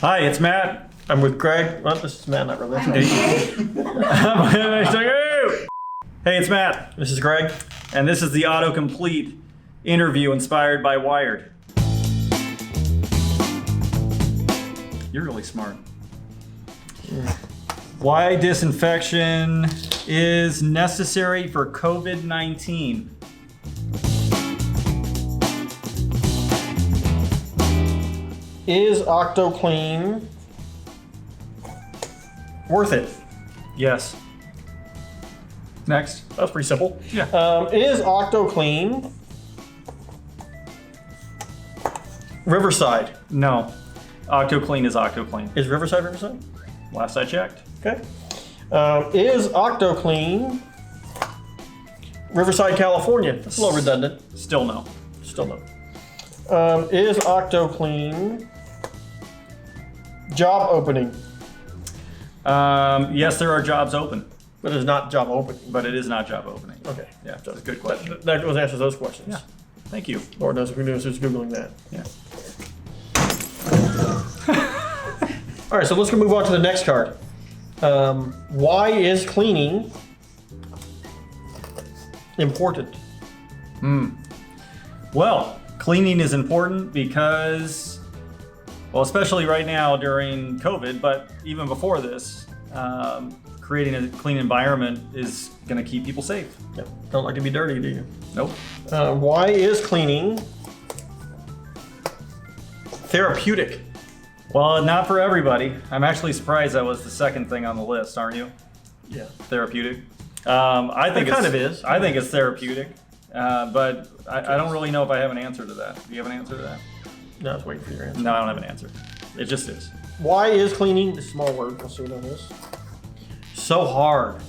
Hi, it's Matt. I'm with Greg. Well, this is Matt, not really. Hey, it's Matt. This is Greg. And this is the autocomplete interview inspired by Wired. You're really smart. Why disinfection is necessary for COVID-19. Is OctoClean worth it? Yes. Next. That's pretty simple. Yeah. Is OctoClean Riverside? No. OctoClean is OctoClean. Is Riverside Riverside? Last I checked. Okay. Is OctoClean Riverside, California? That's a little redundant. Still no. Still no. Is OctoClean job opening? Yes, there are jobs open, But it's not job opening. but it is not job opening. Okay. Yeah, that's a good question. That was answers those questions. Yeah. Thank you. Lord knows who knows who's Googling that. Yeah. All right, so let's go move on to the next card. Why is cleaning important? Well, cleaning is important because, well, especially right now during COVID, but even before this, creating a clean environment is going to keep people safe. Yeah. Don't like to be dirty, do you? Nope. Why is cleaning therapeutic? Well, not for everybody. I'm actually surprised that was the second thing on the list, aren't you? Yeah. Therapeutic. I think It kind of is. I think it's therapeutic, but I don't really know if I have an answer to that. Do you have an answer to that? No, I was waiting for your answer. No, I don't have an answer. It just is. Why is cleaning, the small word, I'll see what that is, so hard?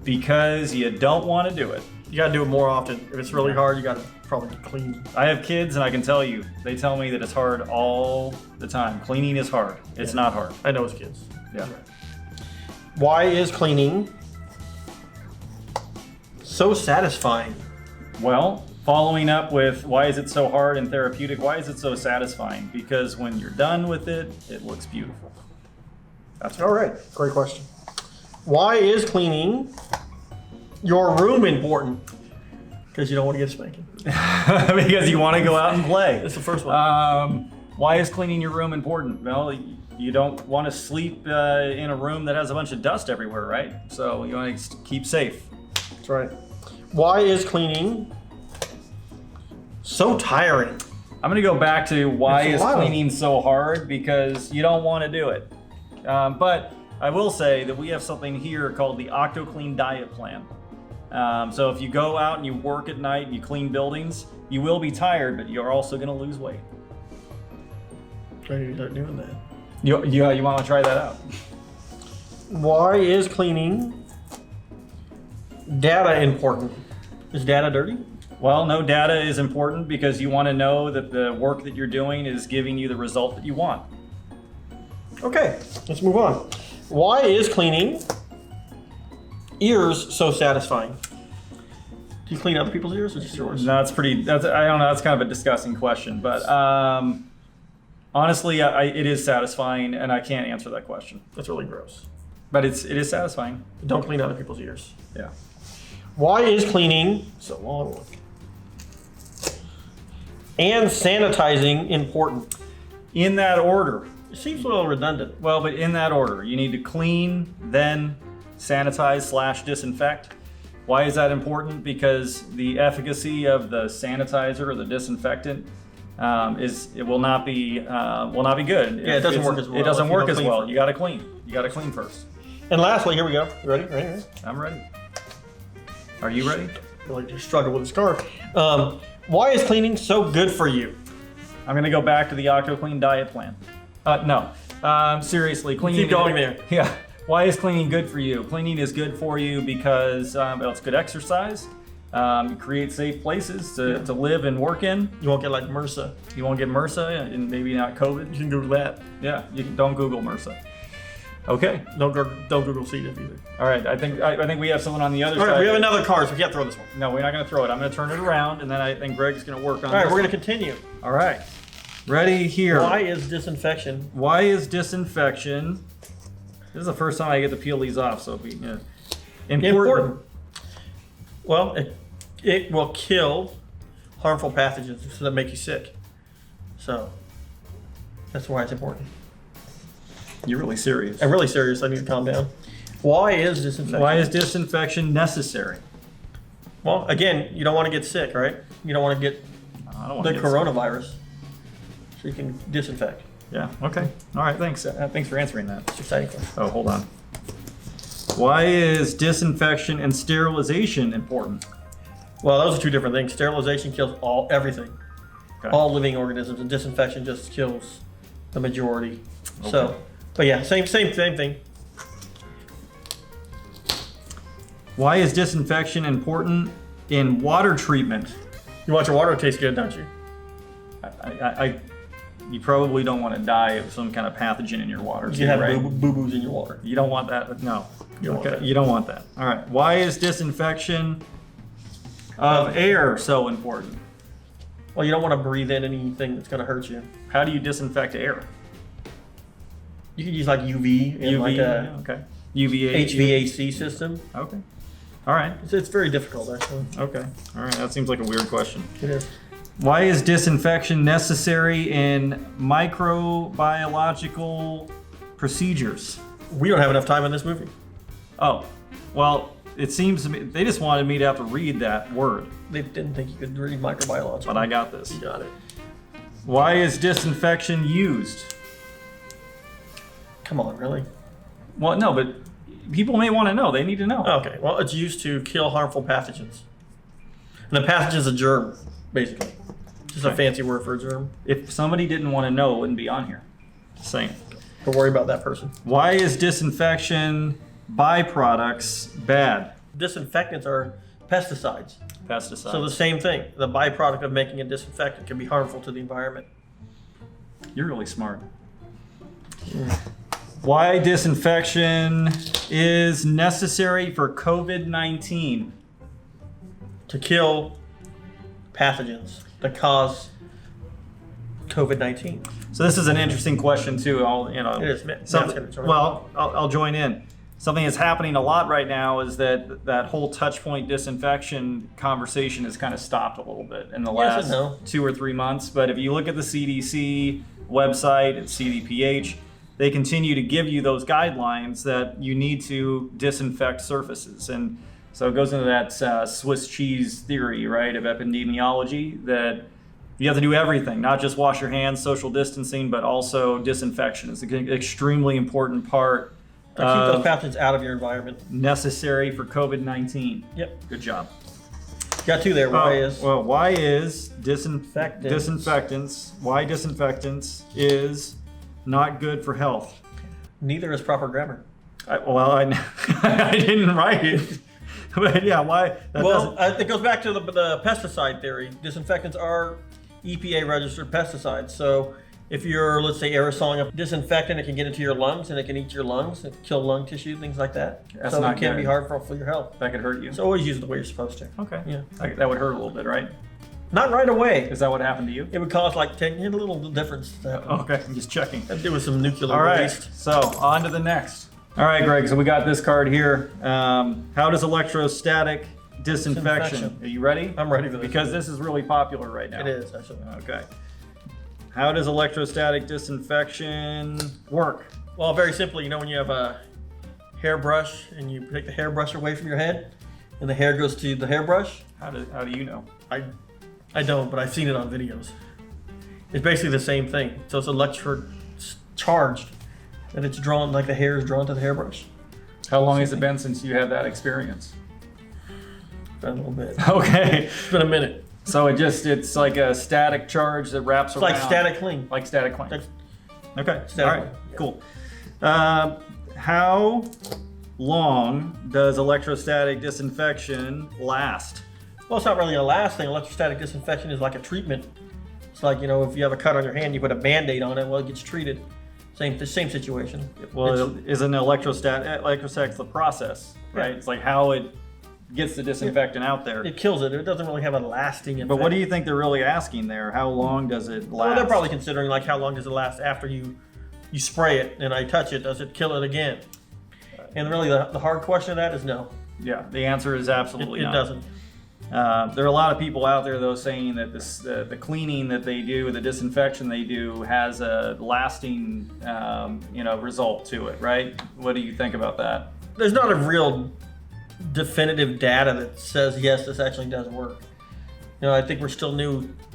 Because you don't want to do it. You gotta do it more often. If it's really hard, you gotta probably clean. I have kids and I can tell you, they tell me that it's hard all the time. Cleaning is hard. It's not hard. I know it's kids. Yeah. Why is cleaning so satisfying? Well, following up with why is it so hard and therapeutic, why is it so satisfying? Because when you're done with it, it looks beautiful. That's All right, great question. Why is cleaning your room important? Because you don't want to get spanking. Because you want to go out and play. That's the first one. Why is cleaning your room important? Well, you don't want to sleep in a room that has a bunch of dust everywhere, right? So you want to keep safe. That's right. Why is cleaning so tiring? I'm going to go back to why It's is wild. cleaning so hard? Because you don't want to do it. But I will say that we have something here called the OctoClean Diet Plan. So if you go out and you work at night and you clean buildings, you will be tired, but you're also going to lose weight. Ready to start doing that. You want to try that out? Why is cleaning data important? Is data dirty? Well, no, data is important because you want to know that the work that you're doing is giving you the result that you want. Okay, let's move on. Why is cleaning ears so satisfying? Do you clean other people's ears or just yours? No, I don't know, that's kind of a disgusting question, but honestly, it is satisfying and I can't answer that question. That's really gross. But it is satisfying. Don't clean other people's ears. Yeah. Why is cleaning so long and sanitizing important? In that order. It seems a little redundant. Well, but in that order, you need to clean, then sanitize / disinfect. Why is that important? Because the efficacy of the sanitizer or the disinfectant will not be good. Yeah, it doesn't work as well. It doesn't if you work don't as clean well. first. You got to clean. You got to clean first. And lastly, here we go. You ready? Ready? I'm ready. Are you ready? I feel like you struggle with this card. Why is cleaning so good for you? I'm going to go back to the OctoClean Diet Plan. No. Seriously, cleaning. Keep going there. Yeah. Why is cleaning good for you? Cleaning is good for you because it's good exercise. You create safe places to live and work in. You won't get like MRSA. You won't get MRSA and maybe not COVID. You can Google that. Yeah, don't Google MRSA. Okay. Don't Google C. diff either. All right. I think we have someone on the other All side. right, we have another card, so we can't throw this one. No, we're not going to throw it. I'm going to turn it around, and then I think Greg's going to work on. All right, this we're one. going to continue. All right. Ready here. Why is disinfection? Why is disinfection? This is the first time I get to peel these off, so it'll be important. Well, it will kill harmful pathogens that make you sick. So that's why it's important. You're really serious. I'm really serious. I need to calm down. Why is disinfection? Why is disinfection necessary? Well, again, you don't want to get sick, right? You don't want to get I don't want the to get sick. coronavirus. So you can disinfect. Yeah. Okay. All right. Thanks. Thanks for answering that. It's exciting question. Oh, hold on. Why is disinfection and sterilization important? Well, those are two different things. Sterilization kills everything, Okay. all living organisms, and disinfection just kills the majority. Okay. So, but yeah, same thing. Why is disinfection important in water treatment? You want your water to taste good, don't you? You probably don't want to die of some kind of pathogen in your water. You have right? boo-boos in your water. You don't want that. No. You don't want that. You don't want that. All right. Why is disinfection of air so important? Well, you don't want to breathe in anything that's going to hurt you. How do you disinfect air? You could use like UV and like a okay. UVA. HVAC system. Okay. All right. It's very difficult, actually. Okay. All right. That seems like a weird question. It is. Why is disinfection necessary in microbiological procedures? We don't have enough time in this movie. Oh, well, it seems to me they just wanted me to have to read that word, They didn't think you could read microbiology. but I got this. You got it. Why is disinfection used? Come on, really? Well, no, but people may want to know. They need to know. Okay, well, it's used to kill harmful pathogens. And a pathogen is a germ, basically. Just a Okay. fancy word for a germ. If somebody didn't want to know, it wouldn't be on here. Just saying. Don't worry about that person. Why is disinfection byproducts bad? Disinfectants are pesticides. Pesticides. So the same thing. The byproduct of making a disinfectant can be harmful to the environment. You're really smart. Why disinfection is necessary for COVID-19? To kill pathogens that cause COVID-19. So this is an interesting question too. It is. I'll join in. Something that's happening a lot right now is that whole touch point disinfection conversation has kind of stopped a little bit in the Yes and last no. 2 or 3 months. But if you look at the CDC website at CDPH, they continue to give you those guidelines that you need to disinfect surfaces. And so it goes into that Swiss cheese theory, right, of epidemiology, that you have to do everything, not just wash your hands, social distancing, but also disinfection. It's an extremely important part. Keep those pathogens out of your environment. Necessary for COVID-19. Yep. Good job. Got two there. Why is disinfectants? Why disinfectants is not good for health? Neither is proper grammar. I didn't write it, but yeah, why? It goes back to the pesticide theory. Disinfectants are EPA registered pesticides. So if you're, let's say, aerosoling a disinfectant, it can get into your lungs and it can eat your lungs and kill lung tissue, things like that. That's so not it can good. be harmful for your health. That could hurt you. So always use it the way you're supposed to. Okay. Yeah. That would hurt a little bit, right? Not right away. Is that what happened to you? It would cause like 10, a little difference to happen. Okay, I'm just checking. There was some nuclear All right, waste. so on to the next. All right, Greg, so we got this card here. How does electrostatic disinfection? Disinfection. Are you ready? I'm ready for this. Because this is really popular right now. It is, actually. Okay. How does electrostatic disinfection work? Well, very simply, when you have a hairbrush and you take the hairbrush away from your head and the hair goes to the hairbrush. How do you know? I don't, but I've seen it on videos. It's basically the same thing. So it's electric charged, and it's drawn like the hair is drawn to the hairbrush. How long has it been since you had that experience? Been a little bit. Okay. It's been a minute. So it's like a static charge that wraps It's around. like static cling. Like static cling. Okay. Static All right. cling, yeah. Cool. How long does electrostatic disinfection last? Well, it's not really a last thing. Electrostatic disinfection is like a treatment. It's like, if you have a cut on your hand, you put a Band-Aid on it, well, it gets treated. Same situation. Well, isn't electrostatic the process, right? Yeah. It's like how it gets the disinfectant out there. It kills it. It doesn't really have a lasting effect. But what do you think they're really asking there? How long does it last? Well, they're probably considering like how long does it last after you spray it and I touch it? Does it kill it again? And really, the hard question of that is no. Yeah, the answer is absolutely It not. doesn't. There are a lot of people out there, though, saying that the cleaning that they do, the disinfection they do, has a lasting, result to it, right? What do you think about that? There's not a real definitive data that says yes, this actually does work. I think we're still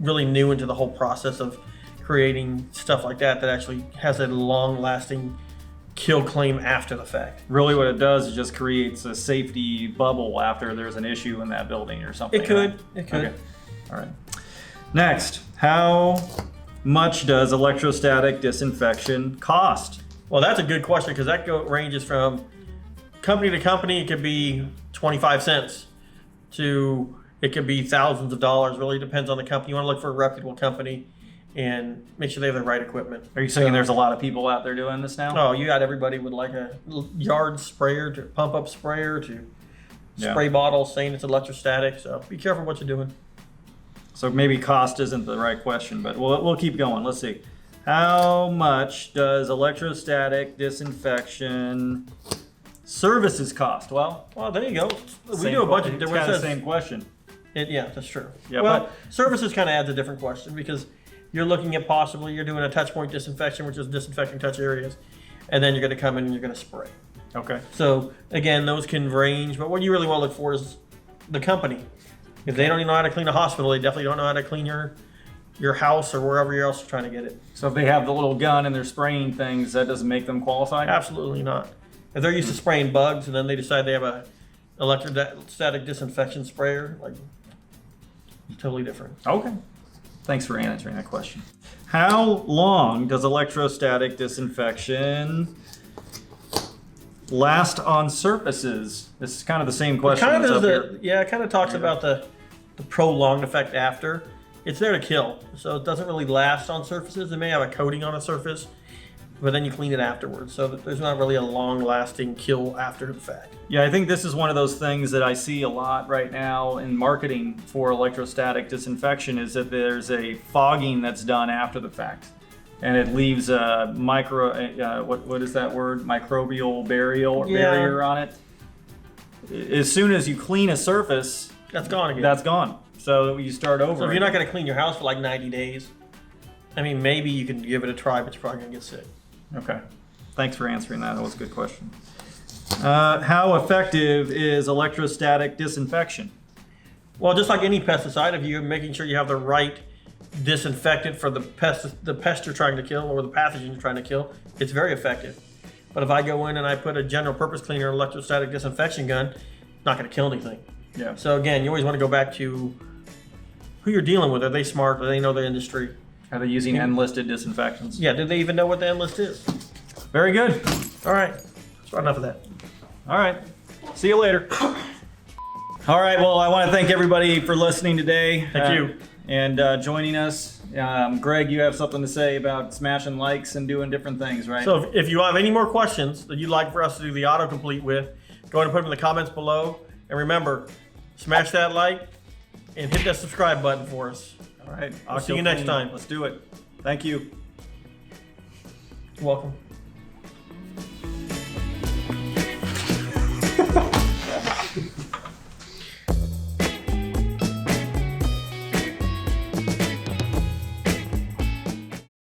really new into the whole process of creating stuff like that actually has a long-lasting kill claim after the fact. Really, what it does is just creates a safety bubble after there's an issue in that building or something. It could. Right? It could. Okay. All right. Next, how much does electrostatic disinfection cost? Well, that's a good question because that ranges from company to company. It could be 25 cents to it could be thousands of dollars. Really depends on the company. You want to look for a reputable company and make sure they have the right equipment. Are you saying there's a lot of people out there doing this now? Oh, you got everybody with like a yard sprayer to pump up sprayer to spray bottle saying it's electrostatic. So be careful what you're doing. So maybe cost isn't the right question, but we'll keep going. Let's see. How much does electrostatic disinfection services cost? Well, there you go. We do a bunch of It's different. kind of the same question. Yeah, that's true. Yeah, well, services kind of adds a different question because you're looking at possibly you're doing a touch point disinfection, which is disinfecting touch areas, and then you're going to come in and you're going to spray. Okay. So again, those can range, but what you really want to look for is the company. If they don't even know how to clean a hospital, they definitely don't know how to clean your house or wherever you're else trying to get it. So if they have the little gun and they're spraying things, that doesn't make them qualified? Absolutely not. If they're used to spraying bugs and then they decide they have a electrostatic disinfection sprayer, like totally different. Okay. Thanks for answering that question. How long does electrostatic disinfection last on surfaces? This is kind of the same question. It kind of talks about the prolonged effect after. It's there to kill, so it doesn't really last on surfaces. It may have a coating on a surface, but then you clean it afterwards. So there's not really a long-lasting kill after the fact. Yeah, I think this is one of those things that I see a lot right now in marketing for electrostatic disinfection is that there's a fogging that's done after the fact. And it leaves a what is that word? Microbial barrier on it. As soon as you clean a surface, that's gone again. That's gone. So you start over. So if you're not going to clean your house for like 90 days, I mean, maybe you can give it a try, but you're probably going to get sick. Okay. Thanks for answering that. That was a good question. How effective is electrostatic disinfection? Well, just like any pesticide, if you're making sure you have the right disinfectant for the pest you're trying to kill or the pathogen you're trying to kill, it's very effective. But if I go in and I put a general purpose cleaner electrostatic disinfection gun, it's not going to kill anything. Yeah. So again, you always want to go back to who you're dealing with. Are they smart? Do they know the industry? Are they using enlisted disinfectants? Yeah, do they even know what the enlist is? Very good. All right. That's enough of that. All right. See you later. All right. Well, I want to thank everybody for listening today. Thank you. And joining us. Greg, you have something to say about smashing likes and doing different things, right? So if you have any more questions that you'd like for us to do the autocomplete with, go ahead and put them in the comments below. And remember, smash that like and hit that subscribe button for us. All right. I'll see you next time. Let's do it. Thank you. You're welcome.